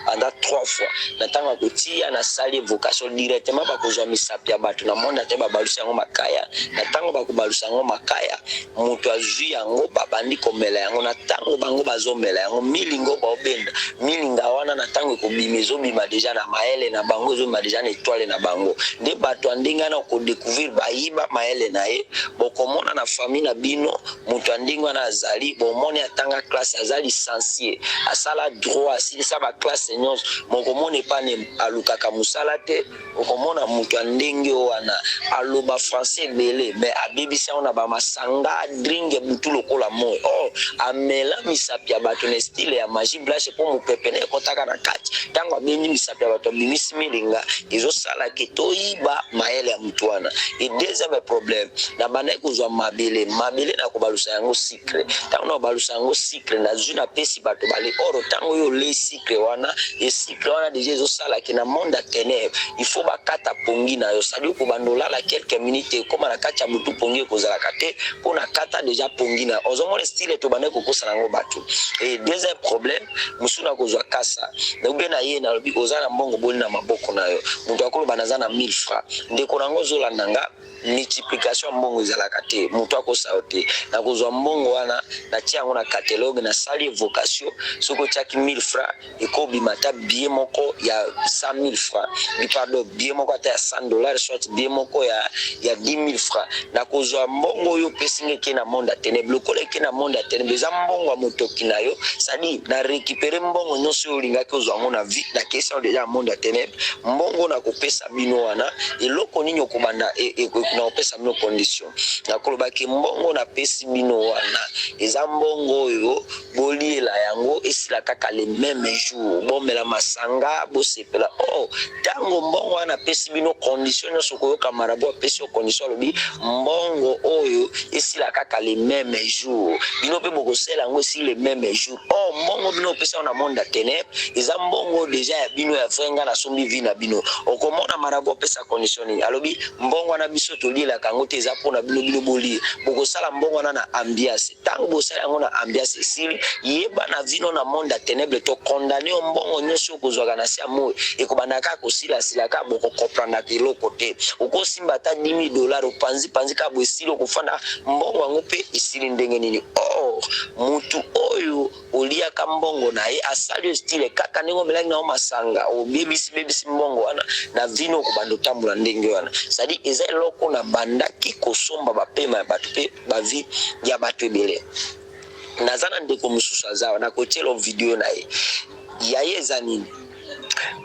anda 3 fois nataka kutia na sali vocation directement ba kozwa misapi ya batu na monde te ba balusa yango makaya nataka ba kubalusa yango makaya moto azwi yango babandi komela yango nataka bango bazomela yango milingo ba obenda milinga wana nataka ko bimizo bima deja na maele na bango zo ma deja na étoile na bango nde bato andinga na ko découvrir bayiba maele na ye bokomona na famille na bino mutu andinga na azali bomone atanga classe azali licencié asala droit asilisa ba classe nyonso mokomone pa ne alukaka musala te okomona mutu andinge wana aloba français belé mais abibisa ona ba masanga drink butu lokola moyo amela misapi ya bato ne style ya magie blanche po mupepe ne kotaka na kati tango abeni misapi ya bato bimisi milinga izo sala ketoyiba maele ya mutwana et deuxième problème na bana kozwa mabele na kobalusa yango secret tango na balusa yango secret na zuna pesi bato bale oro tango yo le secret wana et secret wana déjà zo sala ki na monde à ténèbres il faut bakata pongi na yo sali ko bandola la quelques minutes comme na kati ya mutu pongi kozala kate pona kata déjà pongi na ozomona style to bana kokosa nango bato et deuxième problème musuna kozwa kasa na ubena ye na lobi ozana mbongo boli na maboko na yo mutu akolo banazana 1000 francs ndeko nango zolandanga multiplication mbongo ezalaka te mutu akosa te na kozwa mbongo wana na tia yango na catalogue na sali vocation soko tiaki 1000 francs ekobima ta billet moko ya 100 000 francs pardon billet moko ata ya $100 soit billet moko ya 10 000 francs na kozwa mbongo oyo pesinga ke na monde ya ténèbres lokola ke na monde ya ténèbres eza mbongo ya motoki na yo sadi na récupérer mbongo nyonso oyo olingaki ozwa yango na vie na question déjà ya monde ya ténèbres mbongo na kopesa bino wana eloko nini okobanda na opesa bino condition na kolobaki mbongo na pesi bino wana eza mbongo oyo boliela yango esila kaka le même jour bomela masanga bosepela tango mbongo wana pesi bino condition nyonso koyoka marabu apesi yo condition alobi mbongo oyo esila kaka le même jour bino mpe bokosela yango esi le même jour mbongo bino opesa na monde ya ténèbres eza mbongo déjà ya bino ya vrenga na sombi vi na bino okomona marabu apesa condition nini alobi mbongo wana biso toliela kango te eza mpona bino boli bokosala mbongo wana na ambiance tango bosala yango na ambiance esili yeba na vino na monde ya ténèbres to condamné yo mbongo nyonso okozwaka na si ya moi ekobandaka kosilasilaka bokokomprendre eloko te okosimba ata $10,000 opanzi ka boesili okofanda mbongo yango mpe esili ndenge nini mutu oyo oliaka mbongo na ye asali style kaka ndenge omelaki na masanga obebisi mbongo wana na vino okobanda otambola ndenge wana sadi eza eloko na bandaki kosomba bapema ya bato mpe bavi ya bato ebele nazana ndeko mosusu azawa na kotiela video na ye ya ye eza nini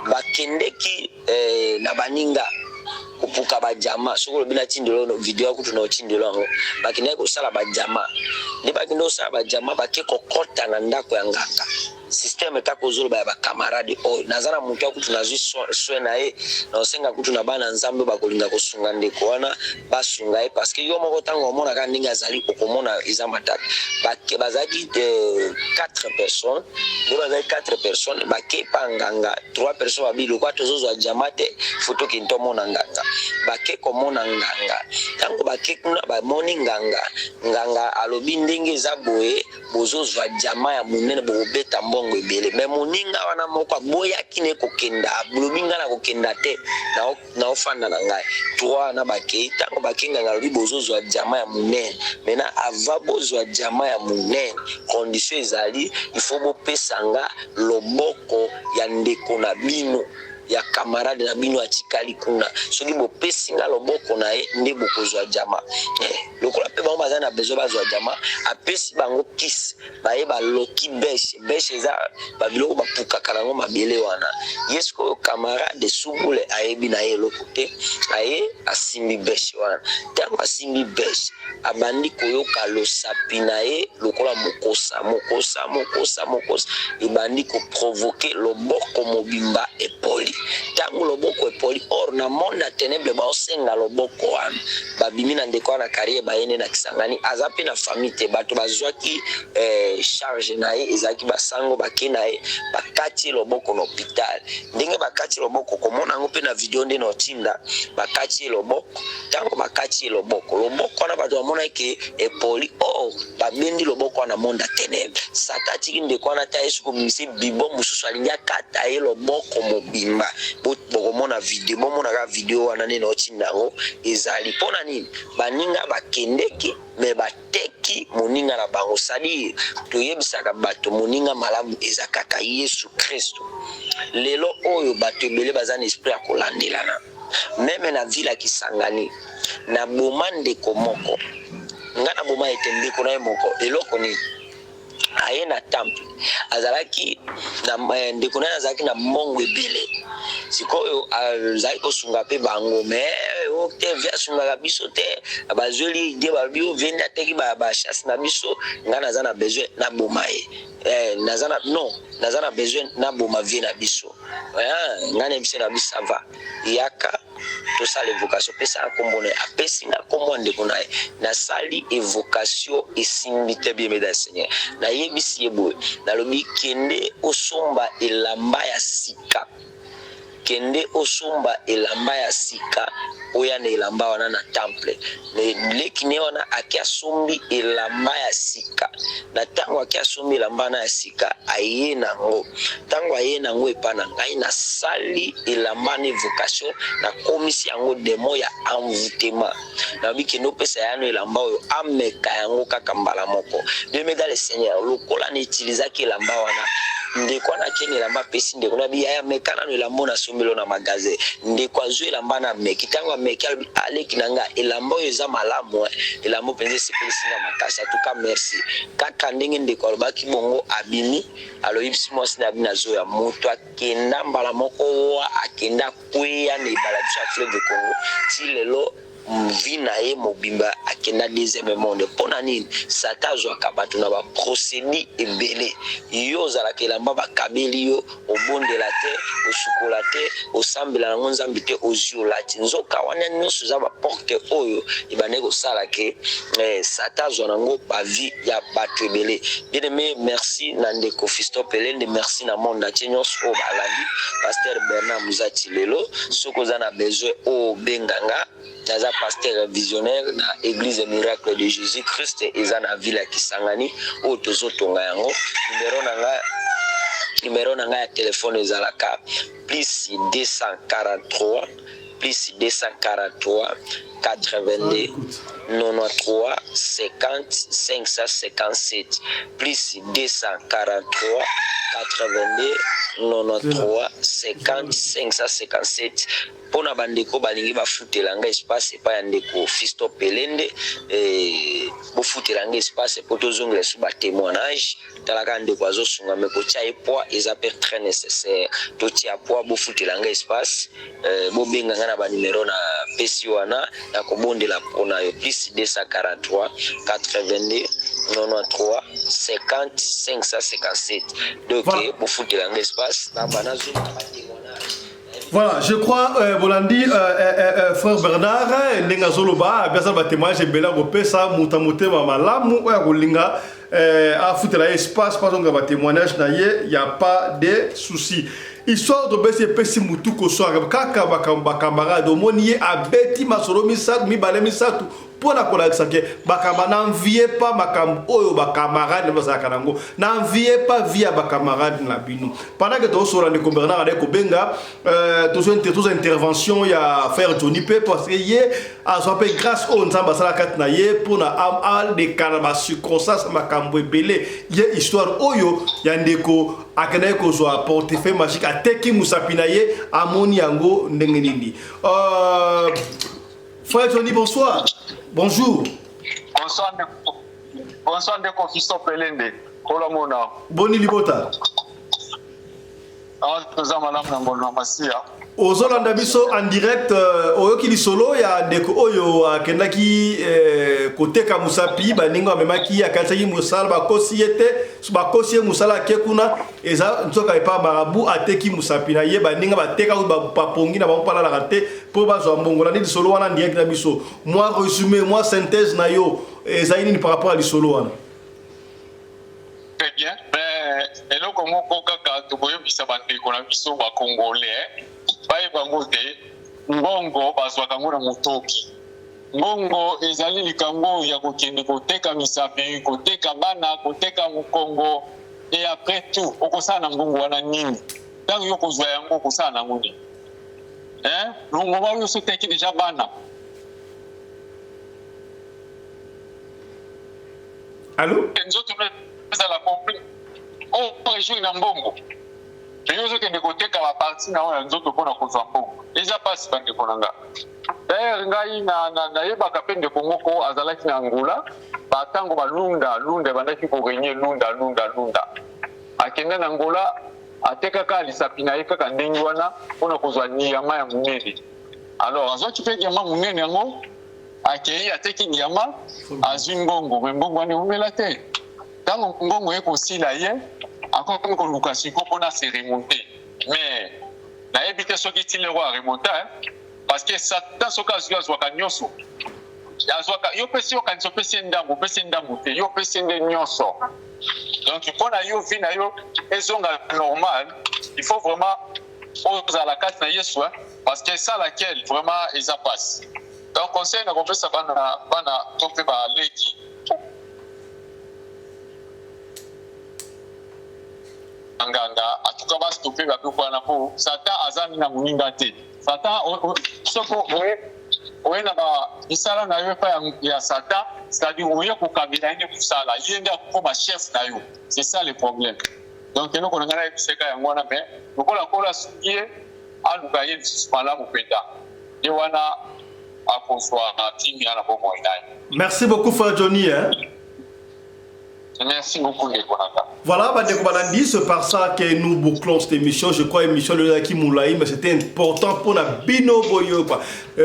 bakendeki na baninga kupuka bajama soko bina tindelo no video yako tunaotindelo ngo bakendeki kosala bajama ne bakendeki kosala bajama bakeko kota na ndako ya nganga système takozolo ba camarade nazana muntu akutu nazwi swena na osenga kutu na bana nzambe bakolinga kosunga ndeko wana basunga parce que yo moko tango omona ka ndinga zali okomona eza matata bazaki 4 personnes bazaki 4 personnes bakepa nganga 3 personnes babilo kwa tozozo jamate photo kintomona nganga bake komona nganga tango bakekuna ba moni nganga alobi ndenge za boye bozozwa jama ya munene bobeta mbongo ebele mais moninga wana moko boya kine kokenda bulobinga na kokenda te na ofanda na ngai toi na bake tango bakenga ngalobi bozozwa jama ya munene mena ava bozwa jama ya munene condition ezali il faut bopesanga loboko ya ndeko na bino ya camarade na bino atikali kuna soki bopesinga loboko na ye nde bokozwa jama lokola pe bango baza na besoin bazwa diamant apesi bango kiss baye baloki beche eza babiloko bapukaka nango mabele wana yesu koyo camarade subule ayebi na ye eloko te aye asimbi beche wana ntango asimbi beche abandi koyoka losapi na ye lokola mokosa ebandi koprovoke loboko mobimba epoli ntango loboko epoli or na monde ya ténèbre baosenga loboko wana babimi na ndeko wana carrière bayene na Kisangani aza pe na famille te bato bazwaki charge na ye ezalaki basango bake na ye bakati loboko na hôpital ndenge bakati loboko komona yango pe na video nde na otinda bakati loboko ntango bakati loboko wana bato bamona ke epoli or babendi loboko wana monde ya ténèbre sata tiki ndeko wana ta yesu komimisi bibo mosusu alingi akata ye loboko mobimba bokomona video bomonaka video wana nde na otinda yango ezali mpona nini baninga bakendeki me bateki moninga na bango sadi toyebisaka bato moninga malamu eza kaka Yesu Kristo lelo oyo bato ebele baza na esprit ya kolandelana meme na ville ya Kisangani na boma ndeko moko nga na boma ete ndeko na ye moko eloko nini aye na temple azalaki na ndeko na azalaki na mbongo ebele sikoyo azali kosunga pe bango me te via sunga biso te bazweli ide babio venda teki ba chasse na biso nga naza na besoin na boma ye naza na besoin na boma vie na biso nga na biso na biso va yaka tosala évocation pesa akombone apesi na kombo ndeko na ye nasali évocation esimbi te bien mesdames seigneur na yebisi yeboye nalobi kende osomba elamba ya sika kende osomba elamba ya sika oya na elamba wana na temple leki ne wana akiasombi elamba ya sika na tango akiasombi elamba na ya sika aye nango tango aye nango epa na ngai na sali elamba na évocation na komisi yango demo ya envoûtement na bikende opesa yano elamba oyo ameka yango kaka mbala moko bien dans le Seigneur lokola na utilizaki elamba wana ndeko na keni elamba pesi ndeko na biya ya mekana no elamba na sombelo na magasin ndeko azwe elamba na meki tango meki aleki nanga elamba oyo eza malamu elamba penze sepelisi na makasi atuka merci kaka ndenge ndeko alobaki bongo abimi aloyibisi mwasi na bina zo ya moto akenda mbala moko akenda kweya na ibala biso fleuve Congo ti lelo mvina ye mobimba akenda deuxième monde pona nini sata azwaka bato na baprocédé ebele yo ozalaka elamba bakabeli yo obondela te osukola te osambela nango nzambi te oziola ti nzoka wana nyonso eza baporte oyo ebandeki kosala ke sata azwa nango bavi ya bato ebele bien aimé merci na ndeko Fiston Pelende merci na monde atie nyonso oyo balandi Pasteur Bernard Muzati lelo soki oza na besoin oyo benganga naza pasteur visionnaire na église miracle de Jésus Christ eza na ville ya Kisangani oyo tozotonga yango numéro na nga ya telefone ezalaka plus 243 plus 243 82 93 50 557 plus 243 82 93 50 557 pona bandeko balingi bafutela nga espace pa ya ndeko Fiston Pelende bofutela nga espace po tozongela su ba témoignage talaka ndeko azosunga me ko tia poids eza per très nécessaire to tia poids bofutela nga espace bobenga nga na ba numéro na pesi wana na kobondela pona yo plus 243 82 93 50 557 donc bofutela nga espace na banazo na ba témoignage. Voilà, je crois, Bolandi, frère Bernard, Nenga Zoloba, bien ça va témoigner, Bela Gopesa, Moutamoute, Mamalamu, Golinga, à foutre l'espace, pas donc va témoignage, il n'y a pas de soucis. Histoire de baisser Pessi Moutou, soir, Kaka, Bakamara, de Monier, Abeti, Masoro, Misat, Mibalemi Satou. Pour la collection, Bakama n'enviez pas ma camarade de Basakanango, n'enviez pas via ma camarade de la Binou. Pendant que tu es sur la Bernard avec Obenga, toutes interventions, il y a faire Johnny P parce que a soit grâce au Nzambasala Katnaye pour na al de carabas circonstances ma cambo belé, il y a histoire oyo, yandeko, akaneko soit portefeuille magique à Teki Moussapinaye, à Moniango Nengenini. Frère Johnny, bonsoir. Bonjour. Bonsoir ndeko Fisto Pelende. Kola mona. Boni libota. Toza malamu na ngolo masia. Ozolanda biso en direct oyoki lisolo ya ndeko oyo akendaki koteka musapi baninga memaki akatsaki musala bakosi ete bakosi musala kekuna eza nzoka epa marabu ateki musapi na ye baninga bateka bapongi na bapala la raté po bazwa mbongo na lisolo wana en direct na biso moi résumé moi synthèse na yo eza nini par rapport à lisolo wana. Très bien. Mais eloko moko kaka tokoyebisa bandeko na biso ba congolais baye bango te ngongo bazwaka ngo na motoki. Ngongo ezali likambo ya kokende koteka misapi, koteka bana, koteka mokongo, et après tout okosala na ngongo wana nini ntango yo kozwa yango okosala nango nini longo bayo soteki deja bana. Allô? Nzoto ezala compris région na mbongo yo zokende koteka baparti na oyo nzoto mpona kozwa mbongo eza pasi bandeko na nga. D'ailleurs ngai nayebaka mpe ndeko moko azalaki na ngula batango balunda bandaki korenye lunda akende na ngula atekaka lisapi na ye kaka ndenge wana mpona kozwa nyama ya monene. Alors azwaki mpe nyama monene yango akei ateki nyama azwi ngongo me mbongo wana eumela te. Ntango ngongo ekosila ye akomi koluka siko mpona se remonte mais nayebi te soki tile ro aremonte parce que satan soki azwaka nyonso yo pesi yokanisi opesi ye ndambo te yo opesi ye nde nyonso. Donc mpona yo vi na yo ezonga normal il faut vraiment ozala kati na yesu parce que ça laquelle vraiment eza pasi. Donc conseil na kopesa bana to mpe baleki nganga atuka bastope bapepo wana po satan azami na moninga te. Satan soko oye na misala na yo epa ya satan, c'est-à-dire oye kokabila ende kosala ye nde akokoma chef na yo. C'est ça le problème. Donc eloko na ngai nayebiseka yango wana me lokola kola suki ye aluka ye lisusu malamu mpenza ye wana akozwa na timi ya na bomoi na ye. Merci beaucoup frère Johnny. Merci beaucoup ndeko na nga. Voilà, c'est par ça que nous bouclons cette émission. Je crois émission de Laki Moulaï, mais c'était important pour la bino boyo.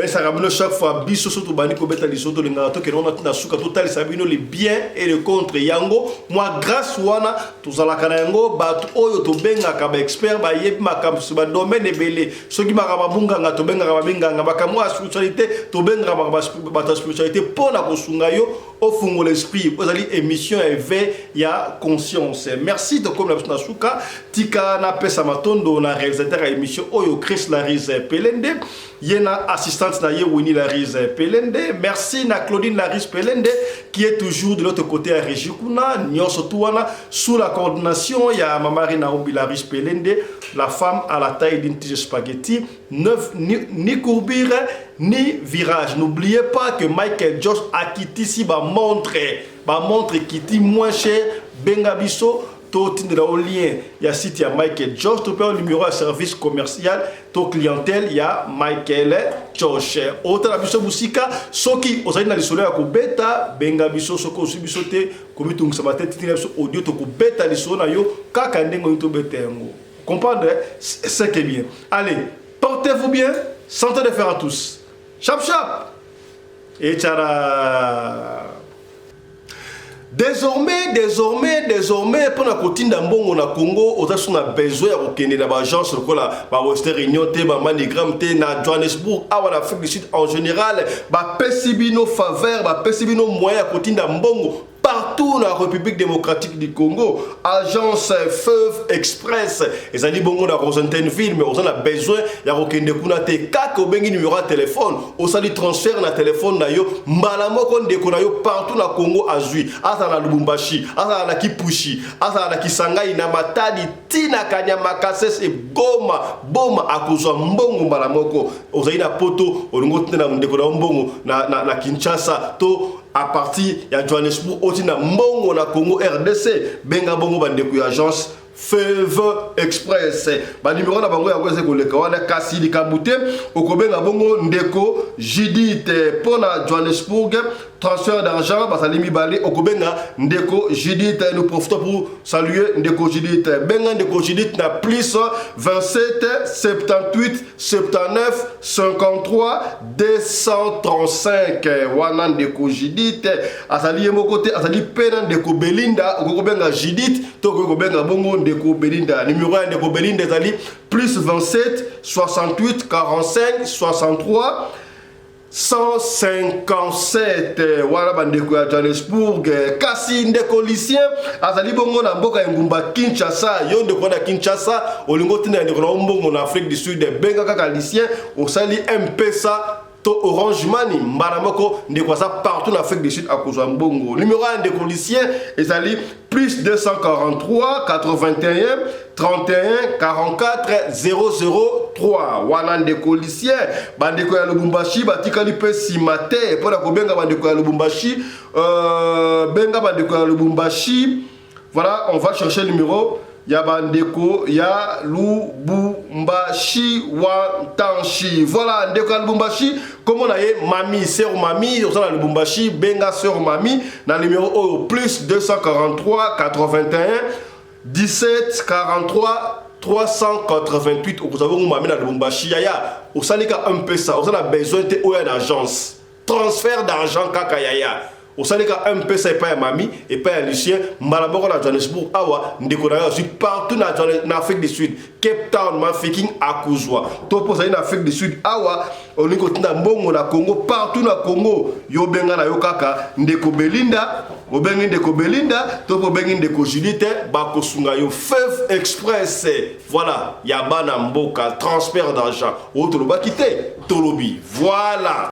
Ça ramène chaque fois biso surtout bani ko beta lisoto le ngarato que on a na suka total sabino les biens et le contre yango. Moi grâce wana tozala kana yango ba oyo to benga ka ba expert ba yeb makam su ba domaine ebele. Soki makaba bunga nga to benga ba benga nga bakamwa spiritualité to benga ba spiritualité pour la kosunga yo au fond l'esprit. Vous allez émission éveil ya conscience. Merci de comme la Nasuka tika na pesa matondo na réalisateur à émission Oyo Chris Larise Pelende yena assistante na ye Winnie Larise Pelende. Merci na Claudine Larise Pelende qui est toujours de l'autre côté à Régikuna Nyonso Touana sous la coordination ya Mamari Naomi Larise Pelende, la femme à la taille d'une tige spaghetti, ni courbure ni virage. N'oubliez pas que Michael Josh a quitté ici ba montre qui dit moins cher Bengabiso, to tindra au lien, il y a site ya Michael Josh, tu peux un numéro à service commercial, to clientèle, il y a Michael Josh. Autre la biso musika, soki, osali na lisolo ya kubeta, Bengabiso, soko usibisote, komi tungu samate, titi biso audio, to kubeta lisolo na yo, kaka ndengo yuto bete yango. Comprendre, c'est que bien. Allez, portez-vous bien, santé de fer à tous. Chap chap! Et tchara! Désormais, pour la cotine d'Ambongo na Congo, on a besoin de reconnaître l'agence, la Western Union, la Manigram, na Johannesburg, à l'Afrique du Sud en général, la Pessibino faveur, la Pessibino moyen à cotine d'Ambongo. Partout dans la République démocratique du Congo, agence Feuve Express, et ça dit bongo dans une ville, mais on a besoin de reconnaître kunate kaka obengi numéro de téléphone, on s'est dit transfert na téléphone na yo, malamo kon dekona yo partout na Congo azui, asa na Lubumbashi, asa na Kipushi, asa na Kisangani na Matadi, tina Kanyamakase et Boma akozwa mbongo malamoko, ozali na poto, olongo tina ndekona mbongo na Kinshasa to à partir de Johannesburg, au Mbongo na Congo RDC, benga bongo bandeko agence Feve Express. Ba numéro na bango ya kwese koleka wana kasi likamute okobenga bongo ndeko Judith pona Johannesburg transfert d'argent basali mibale okobenga ndeko Judith. Nous profitons pour saluer ndeko Judith. Benga ndeko Judith na plus 27 78 79 53 235 wana ndeko Judith asali yemo côté asali pena ndeko Belinda okobenga Judith to okobenga bongo ndeko Belinda. Numéro 1 ndeko Belinda ezali plus 27 68 45 63 157 wana bandeko ya Johannesburg. Kasi ndeko Lucien azali bongo na mboka ya Ngumba Kinshasa. Yo ndeko na Kinshasa olingo tina ndeko na mbongo na Afrique du Sud benga kaka Lucien osali M-Pesa to Orange Money mbana moko ndeko za partout en Afrique du Sud à kozwa mbongo. Numéro 1 ndeko Lucien ezali plus 243 81 31 44 003 wana ndeko Lucien. Bandeko ya Lubumbashi batikali pe simate pour la kobenga bandeko ya Lubumbashi benga bandeko ya Lubumbashi. Voilà, on va chercher le numéro ya bandeko ya Lubumbashi Wantanshi. Voilà, ndeko ya Lubumbashi comme on a mami, sœur mami, on a Lubumbashi benga sœur mami na numéro plus 243 81 17 43 388. Vous avez un mami na Lubumbashi yaya osalika M-Pesa on a besoin de une agence transfert d'argent kaka yaya osalika M-Pesa et pas mami et pas Lucien malaboko na Johannesburg awa ndeko na aussi partout na Afrique du Sud Cape Town Mafiking akuzwa to posa na Afrique du Sud awa olingo tinda mbongo na Congo partout na Congo yo benga na yo kaka ndeko Belinda obengi ndeko Belinda to po bengi ndeko Judith bakosunga yo Feve Express. Voilà ya bana mboka transfert d'argent auto loba kité tolobi. Voilà.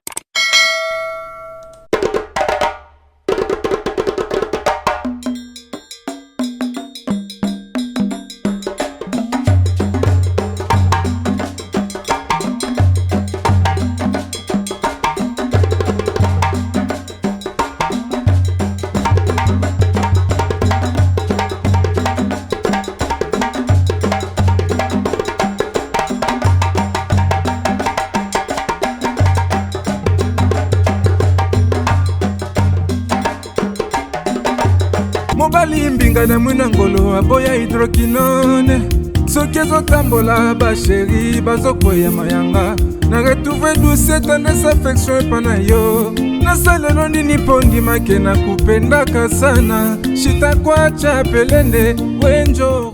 mobali mbinga na mwina ngolo aboya hydroquinone soki ezotambola basheri bazokwea mayanga na retrouve douce tendresse affection epa na yo nasalelo nini mpo ndimake na kupendaka sana shitakwacha pelende wenjo